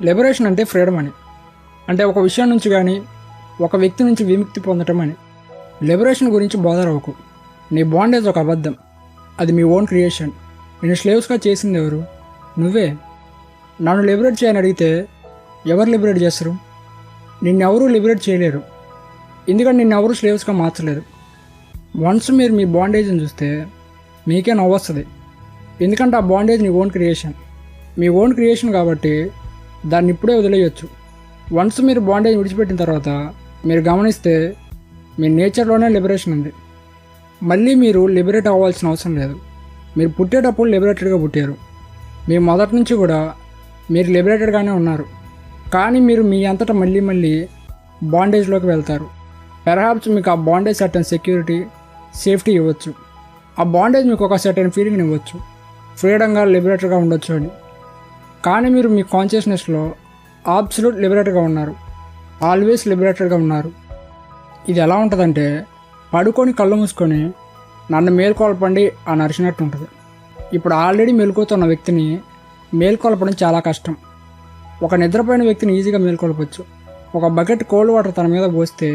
Liberation అంటే freedom అని, అంటే ఒక విషయం నుంచి కానీ ఒక వ్యక్తి నుంచి విముక్తి పొందటం అని. లిబరేషన్ గురించి బోధర్ అవ్వకు. నీ బాండేజ్ ఒక అబద్ధం, అది మీ ఓన్ క్రియేషన్. నేను స్లేవ్స్గా చేసింది ఎవరు? నువ్వే. నన్ను లిబరేట్ చేయని అడిగితే ఎవరు లిబరేట్ చేస్తారు? నిన్నెవరూ లిబరేట్ చేయలేరు, ఎందుకంటే నిన్నెవరూ స్లేవ్స్గా మార్చలేదు. వన్స్ మీరు మీ బాండేజ్ని చూస్తే మీకే నవ్వొస్తుంది, ఎందుకంటే ఆ బాండేజ్ నీ ఓన్ క్రియేషన్. మీ ఓన్ క్రియేషన్ కాబట్టి దాన్ని ఇప్పుడే వదిలేయచ్చు. వన్స్ మీరు బాండేజ్ విడిచిపెట్టిన తర్వాత మీరు గమనిస్తే మీ నేచర్లోనే లిబరేషన్ ఉంది. మళ్ళీ మీరు లిబరేట్ అవ్వాల్సిన అవసరం లేదు. మీరు పుట్టేటప్పుడు లిబరేటెడ్గా పుట్టారు, మీ మొదటి నుంచి కూడా మీరు లిబరేటెడ్గానే ఉన్నారు. కానీ మీరు మీ అంతటా మళ్ళీ బాండేజ్లోకి వెళ్తారు. పెర్హాప్స్ మీకు ఆ బాండేజ్ సర్టెన్ సెక్యూరిటీ, సేఫ్టీ ఇవ్వచ్చు. ఆ బాండేజ్ మీకు ఒక సర్టెన్ ఫీలింగ్ని ఇవ్వచ్చు, ఫ్రీడంగా లిబరేటెడ్గా ఉండొచ్చు అని. కానీ మీరు మీ కాన్షియస్నెస్లో అబ్సల్యూట్ లిబరేటెడ్గా ఉన్నారు, ఆల్వేస్ లిబరేటెడ్గా ఉన్నారు. ఇది ఎలా ఉంటుందంటే పడుకొని కళ్ళు మూసుకొని నన్ను మేల్కొల్పండి అని అరిచినట్టు ఉంటుంది. ఇప్పుడు ఆల్రెడీ మెలుకుతున్న వ్యక్తిని మేల్కొల్పడం చాలా కష్టం. ఒక నిద్రపోయిన వ్యక్తిని ఈజీగా మేల్కొల్పొచ్చు. ఒక బకెట్ కోల్డ్ వాటర్ తన మీద పోస్తే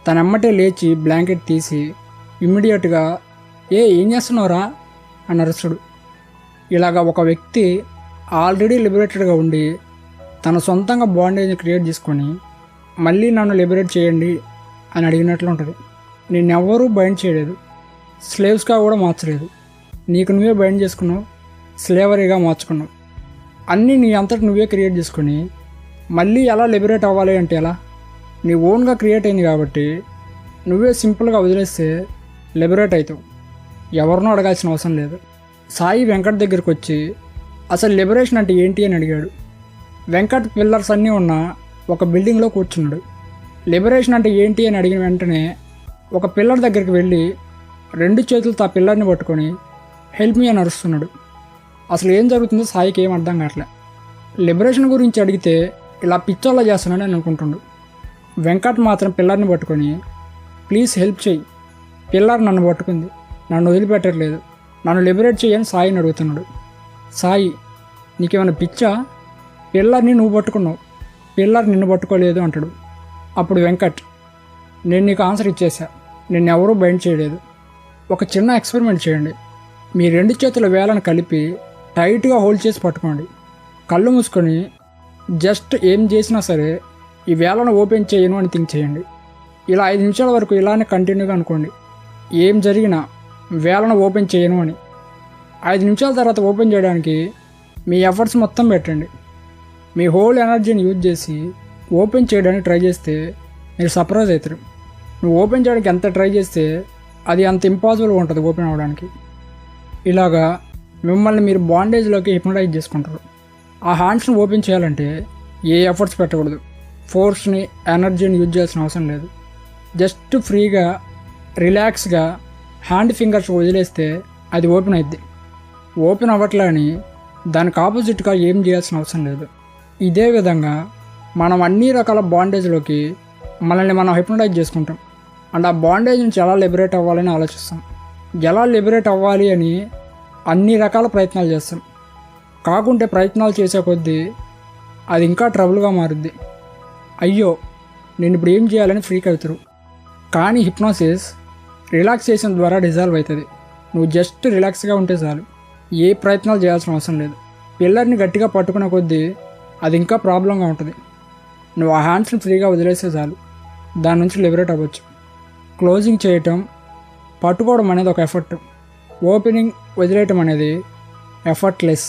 తన ఎమ్మటే లేచి బ్లాంకెట్ తీసి ఇమ్మీడియట్గా ఏం చేస్తున్నావురా అని అరుస్తాడు. ఇలాగా ఒక వ్యక్తి ఆల్రెడీ లిబరేటెడ్గా ఉండి తన సొంతంగా బాండేజ్ని క్రియేట్ చేసుకొని మళ్ళీ నన్ను లిబరేట్ చేయండి అని అడిగినట్లు ఉంటుంది. నిన్నెవ్వరూ బైండ్ చేయలేదు, స్లేవ్స్గా కూడా మార్చలేదు. నీకు నువ్వే బైండ్ చేసుకున్నావు, స్లేవరీగా మార్చుకున్నావు. అన్నీ నీ అంతటి నువ్వే క్రియేట్ చేసుకొని మళ్ళీ ఎలా లిబరేట్ అవ్వాలి అంటే ఎలా? నీ ఓన్గా క్రియేట్ అయింది కాబట్టి నువ్వే సింపుల్గా వదిలేస్తే లిబరేట్ అవుతావు. ఎవరినో అడగాల్సిన అవసరం లేదు. సాయి వెంకట్ దగ్గరికి వచ్చి అసలు లిబరేషన్ అంటే ఏంటి అని అడిగాడు. వెంకట్ పిల్లర్స్ అన్నీ ఉన్న ఒక బిల్డింగ్లో కూర్చున్నాడు. లిబరేషన్ అంటే ఏంటి అని అడిగిన వెంటనే ఒక పిల్లర్ దగ్గరికి వెళ్ళి 2 చేతులతో ఆ పిల్లర్ని పట్టుకొని హెల్ప్ మీ అని అరుస్తున్నాడు. అసలు ఏం జరుగుతుందో సాయికి ఏం అర్థం కావట్లే. లిబరేషన్ గురించి అడిగితే ఇలా పిచ్చోళ్ళ చేస్తున్నాడని అని అనుకుంటున్నాడు. వెంకట్ మాత్రం పిల్లర్ని పట్టుకొని ప్లీజ్ హెల్ప్ చేయి, పిల్లర్ నన్ను పట్టుకుంది, నన్ను వదిలిపెట్టట్లేదు, నన్ను లిబరేట్ చేయని సాయిని అడుగుతున్నాడు. సాయి నీకేమైనా పిచ్చా? పిల్లర్ని నువ్వు పట్టుకున్నావు, పిల్లర్ నిన్ను పట్టుకోలేదు అంటాడు. అప్పుడు వెంకట్ నేను నీకు ఆన్సర్ ఇచ్చేసా, నిన్నెవరూ బైండ్ చేయలేదు. ఒక చిన్న ఎక్స్పెరిమెంట్ చేయండి. మీ 2 చేతుల వేలను కలిపి టైట్గా హోల్డ్ చేసి పట్టుకోండి. కళ్ళు మూసుకొని జస్ట్ ఏం చేసినా సరే ఈ వేలను ఓపెన్ చేయను అని థింక్ చేయండి. ఇలా 5 నిమిషాల వరకు ఇలానే కంటిన్యూగా అనుకోండి. ఏం జరిగినా వేలను ఓపెన్ చేయను అని. 5 నిమిషాల తర్వాత ఓపెన్ చేయడానికి మీ ఎఫర్ట్స్ మొత్తం పెట్టండి. మీ హోల్ ఎనర్జీని యూజ్ చేసి ఓపెన్ చేయడానికి ట్రై చేస్తే మీరు సర్ప్రైజ్ అవుతారు. నువ్వు ఓపెన్ చేయడానికి ఎంత ట్రై చేస్తే అది అంత ఇంపాసిబుల్గా ఉంటుంది ఓపెన్ అవ్వడానికి. ఇలాగా మిమ్మల్ని మీరు బాండేజ్లోకి హిప్నటైజ్ చేసుకుంటారు. ఆ హ్యాండ్స్ని ఓపెన్ చేయాలంటే ఏ ఎఫర్ట్స్ పెట్టకూడదు, ఫోర్స్ని ఎనర్జీని యూజ్ చేయాల్సిన అవసరం లేదు. జస్ట్ ఫ్రీగా రిలాక్స్గా హ్యాండ్ ఫింగర్స్ వదిలేస్తే అది ఓపెన్ అవుద్ది. ఓపెన్ అవ్వట్లే అని దానికి ఆపోజిట్గా ఏం చేయాల్సిన అవసరం లేదు. ఇదే విధంగా మనం అన్ని రకాల బాండేజ్లోకి మనల్ని మనం హిప్నటైజ్ చేసుకుంటాం. అండ్ ఆ బాండేజ్ నుంచి ఎలా లిబరేట్ అవ్వాలని ఆలోచిస్తాం. ఎలా లిబరేట్ అవ్వాలి అని అన్ని రకాల ప్రయత్నాలు చేస్తాం. కాకుంటే ప్రయత్నాలు చేసే కొద్దీ అది ఇంకా ట్రబుల్గా మారుద్ది. అయ్యో నేను ఇప్పుడు ఏం చేయాలని ఫ్రీక్ అవుతారు. కానీ హిప్నోసిస్ రిలాక్సేషన్ ద్వారా డిజాల్వ్ అవుతుంది. నువ్వు జస్ట్ రిలాక్స్గా ఉంటే చాలు, ఏ ప్రయత్నాలు చేయాల్సిన అవసరం లేదు. పిల్లర్ని గట్టిగా పట్టుకునే కొద్దీ అది ఇంకా ప్రాబ్లంగా ఉంటుంది. నువ్వు ఆ హ్యాండ్స్ని ఫ్రీగా వదిలేస్తే చాలు, దాని నుంచి లిబరేట్ అవ్వచ్చు. క్లోజింగ్ చేయటం, పట్టుకోవడం అనేది ఒక ఎఫర్ట్. ఓపెనింగ్ వదిలేయటం అనేది ఎఫర్ట్లెస్.